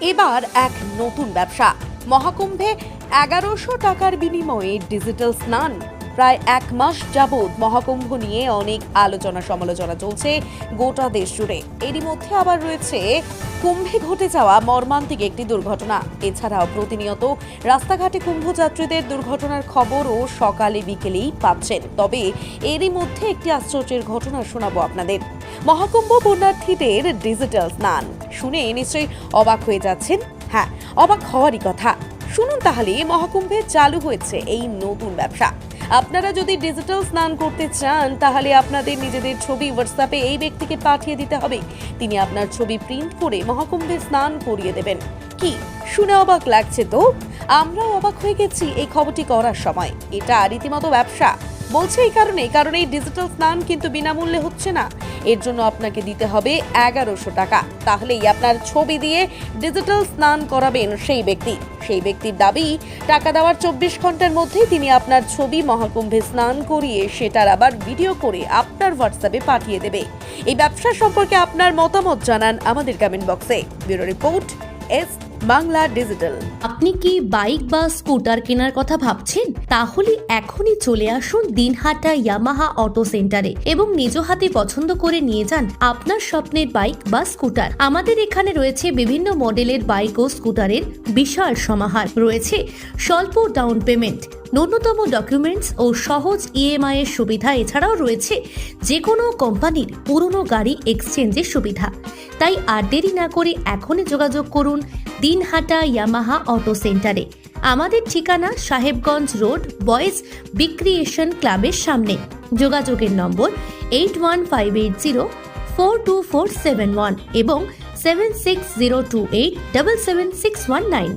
এবার এক নতুন ব্যবসা। মহাকুম্ভে ১১০০ টাকার বিনিময়ে ডিজিটাল স্নান। প্রায় এক মাস যাবৎ মহাকুম্ভ নিয়ে অনেক আলোচনা সমালোচনা চলছে গোটা দেশ জুড়ে। এরই মধ্যে আবার রয়েছে কুম্ভে ঘটে যাওয়া মর্মান্তিক একটি দুর্ঘটনা। এছাড়াও প্রতিনিয়ত রাস্তাঘাটে কুম্ভযাত্রীদের দুর্ঘটনার খবরও সকালে বিকেলেই পাচ্ছেন। তবে এরই মধ্যে একটি আশ্চর্যের ঘটনা শোনাবো আপনাদের। মহাকুম্ভ পুণ্যার্থীদের ডিজিটাল স্নান শুনে নিশ্চয়ই অবাক হয়ে যাচ্ছেন। হ্যাঁ, অবাক হওয়ারই কথা। শুনুন তাহলে, মহাকুম্ভে চালু হয়েছে এই নতুন ব্যবসা। আপনারা যদি ডিজিটাল স্নান করতে চান তাহলে আপনাদের নিজেদের ছবি হোয়াটসঅ্যাপে এই ব্যক্তিকে পাঠিয়ে দিতে হবে। তিনি আপনার ছবি প্রিন্ট করে মহাকুম্ভে স্নান করিয়ে দেবেন। কি শুনে অবাক লাগছে তো? আমরাও অবাক হয়ে গেছি এই খবরটি করার সময়। এটা রীতিমতো ব্যবসা। বলছে এই কারণ এই ডিজিটাল স্নান কিন্তু বিনামূল্যে হচ্ছে না। এর জন্য আপনাকে দিতে হবে ১১০০ টাকা। তাহলেই আপনার ছবি দিয়ে ডিজিটাল স্নান করাবেন সেই ব্যক্তির দাবি, টাকা দেওয়ার ২৪ ঘন্টার মধ্যেই তিনি আপনার ছবি মহাকুম্ভে স্নান করিয়ে সেটার আবার ভিডিও করে আপনার হোয়াটসঅ্যাপে পাঠিয়ে দেবে। এই ব্যবসা সম্পর্কে আপনার মতামত জানান আমাদের কমেন্ট বক্সে। Bureau report, S Bangla digital. আপনি কি বাইক বা স্কুটার কেনার কথা ভাবছেন? তাহলে এখনই চলে আসুন দিনহাটা ইয়ামাহা অটো সেন্টারে এবং নিজ হাতে পছন্দ করে নিয়ে যান আপনার স্বপ্নের বাইক বা স্কুটার। আমাদের এখানে রয়েছে বিভিন্ন মডেলের বাইক ও স্কুটারের বিশাল সমাহার। রয়েছে স্বল্প ডাউন পেমেন্ট, ন্যূনতম ডকুমেন্টস ও সহজ ইএমআই এর সুবিধা। এছাড়াও রয়েছে যে কোনো কোম্পানির পুরনো গাড়ি এক্সচেঞ্জের সুবিধা। তাই আর দেরি না করে এখনই যোগাযোগ করুন দিনহাটা ইয়ামাহা অটো সেন্টারে। আমাদের ঠিকানা সাহেবগঞ্জ রোড, বয়েজ বিক্রিয়েশন ক্লাবের সামনে। যোগাযোগের নম্বর 8158042471 এবং 7602877619।